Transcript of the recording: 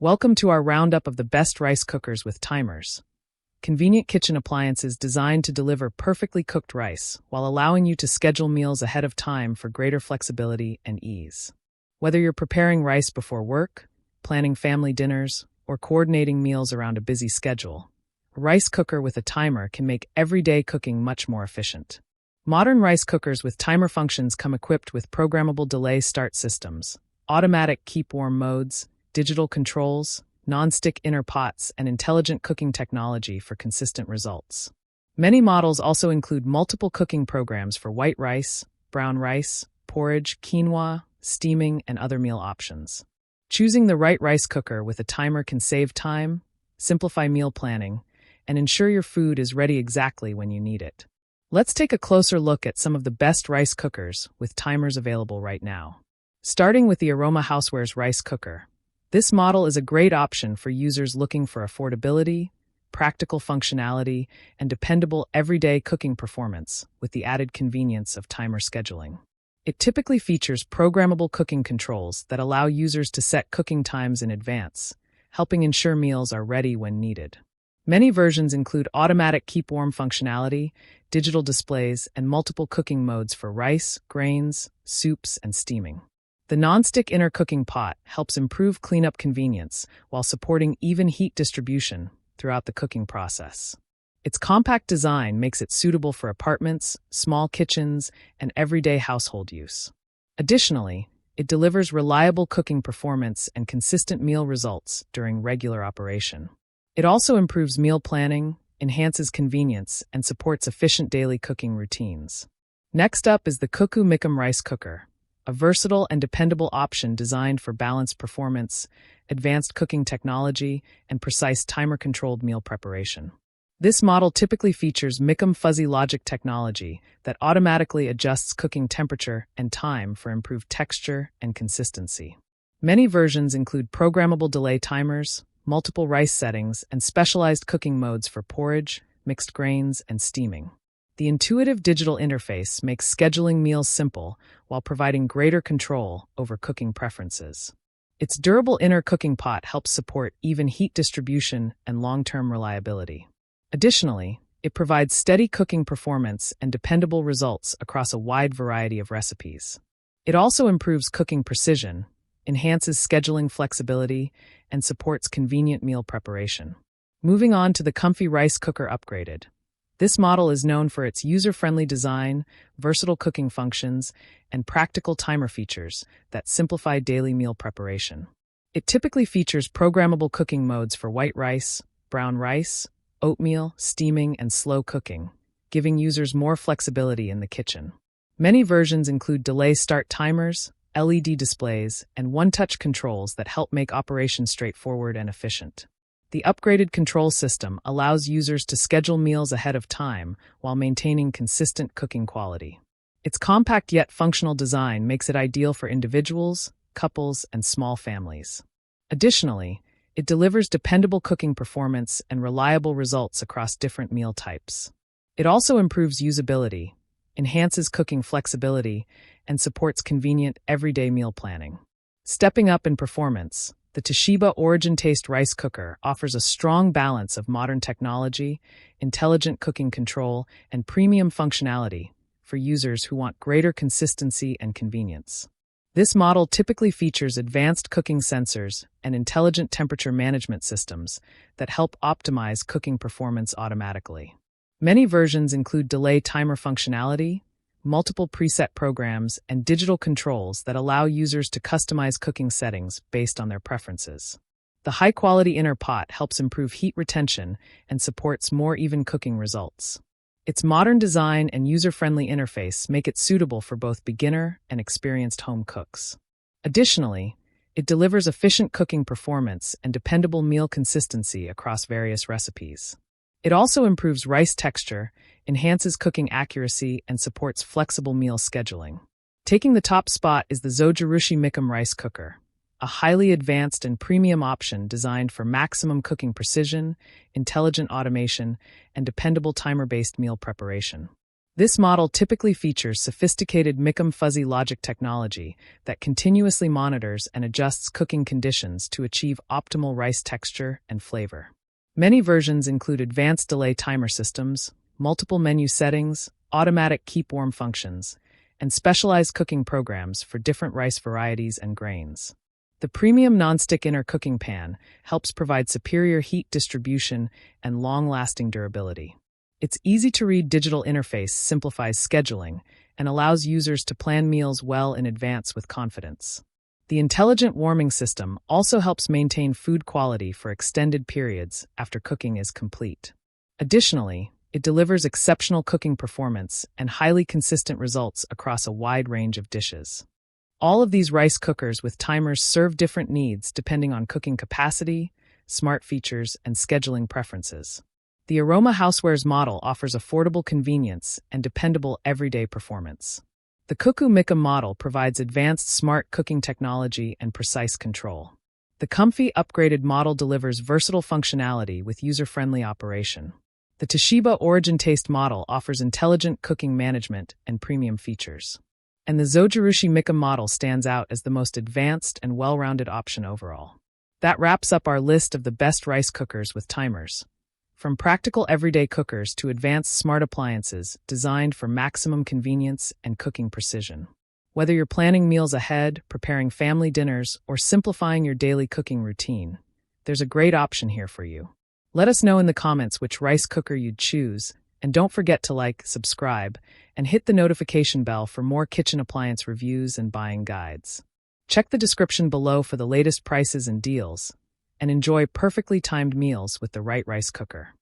Welcome to our roundup of the best rice cookers with timers. Convenient kitchen appliances designed to deliver perfectly cooked rice while allowing you to schedule meals ahead of time for greater flexibility and ease. Whether you're preparing rice before work, planning family dinners, or coordinating meals around a busy schedule, a rice cooker with a timer can make everyday cooking much more efficient. Modern rice cookers with timer functions come equipped with programmable delay start systems, automatic keep warm modes, digital controls, non-stick inner pots, and intelligent cooking technology for consistent results. Many models also include multiple cooking programs for white rice, brown rice, porridge, quinoa, steaming, and other meal options. Choosing the right rice cooker with a timer can save time, simplify meal planning, and ensure your food is ready exactly when you need it. Let's take a closer look at some of the best rice cookers with timers available right now. Starting with the Aroma Housewares rice cooker. This model is a great option for users looking for affordability, practical functionality, and dependable everyday cooking performance with the added convenience of timer scheduling. It typically features programmable cooking controls that allow users to set cooking times in advance, helping ensure meals are ready when needed. Many versions include automatic keep warm functionality, digital displays, and multiple cooking modes for rice, grains, soups, and steaming. The non-stick inner cooking pot helps improve cleanup convenience while supporting even heat distribution throughout the cooking process. Its compact design makes it suitable for apartments, small kitchens, and everyday household use. Additionally, it delivers reliable cooking performance and consistent meal results during regular operation. It also improves meal planning, enhances convenience, and supports efficient daily cooking routines. Next up is the Cuckoo Micum rice cooker, a versatile and dependable option designed for balanced performance, advanced cooking technology, and precise timer-controlled meal preparation. This model typically features Micum fuzzy logic technology that automatically adjusts cooking temperature and time for improved texture and consistency. Many versions include programmable delay timers, multiple rice settings, and specialized cooking modes for porridge, mixed grains, and steaming. The intuitive digital interface makes scheduling meals simple while providing greater control over cooking preferences. Its durable inner cooking pot helps support even heat distribution and long-term reliability. Additionally, it provides steady cooking performance and dependable results across a wide variety of recipes. It also improves cooking precision, enhances scheduling flexibility, and supports convenient meal preparation. Moving on to the Comfy Rice Cooker Upgraded. This model is known for its user-friendly design, versatile cooking functions, and practical timer features that simplify daily meal preparation. It typically features programmable cooking modes for white rice, brown rice, oatmeal, steaming, and slow cooking, giving users more flexibility in the kitchen. Many versions include delay start timers, LED displays, and one-touch controls that help make operations straightforward and efficient. The upgraded control system allows users to schedule meals ahead of time while maintaining consistent cooking quality. Its compact yet functional design makes it ideal for individuals, couples, and small families. Additionally, it delivers dependable cooking performance and reliable results across different meal types. It also improves usability, enhances cooking flexibility, and supports convenient everyday meal planning. Stepping up in performance, the Toshiba Origin Taste rice cooker offers a strong balance of modern technology, intelligent cooking control, and premium functionality for users who want greater consistency and convenience. This model typically features advanced cooking sensors and intelligent temperature management systems that help optimize cooking performance automatically. Many versions include delay timer functionality, multiple preset programs, and digital controls that allow users to customize cooking settings based on their preferences. The high-quality inner pot helps improve heat retention and supports more even cooking results. Its modern design and user-friendly interface make it suitable for both beginner and experienced home cooks. Additionally, it delivers efficient cooking performance and dependable meal consistency across various recipes. It also improves rice texture, enhances cooking accuracy, and supports flexible meal scheduling. Taking the top spot is the Zojirushi Micum rice cooker, a highly advanced and premium option designed for maximum cooking precision, intelligent automation, and dependable timer-based meal preparation. This model typically features sophisticated MICM fuzzy logic technology that continuously monitors and adjusts cooking conditions to achieve optimal rice texture and flavor. Many versions include advanced delay timer systems, multiple menu settings, automatic keep warm functions, and specialized cooking programs for different rice varieties and grains. The premium nonstick inner cooking pan helps provide superior heat distribution and long-lasting durability. Its easy-to-read digital interface simplifies scheduling and allows users to plan meals well in advance with confidence. The intelligent warming system also helps maintain food quality for extended periods after cooking is complete. Additionally, it delivers exceptional cooking performance and highly consistent results across a wide range of dishes. All of these rice cookers with timers serve different needs depending on cooking capacity, smart features, and scheduling preferences. The Aroma Housewares model offers affordable convenience and dependable everyday performance. The Cuckoo MICM model provides advanced smart cooking technology and precise control. The comfy upgraded model delivers versatile functionality with user-friendly operation. The Toshiba Origin Taste model offers intelligent cooking management and premium features. And the Zojirushi MICM model stands out as the most advanced and well-rounded option overall. That wraps up our list of the best rice cookers with timers. From practical everyday cookers to advanced smart appliances designed for maximum convenience and cooking precision. Whether you're planning meals ahead, preparing family dinners, or simplifying your daily cooking routine, there's a great option here for you. Let us know in the comments which rice cooker you'd choose, and don't forget to like, subscribe, and hit the notification bell for more kitchen appliance reviews and buying guides. Check the description below for the latest prices and deals, and enjoy perfectly timed meals with the right rice cooker.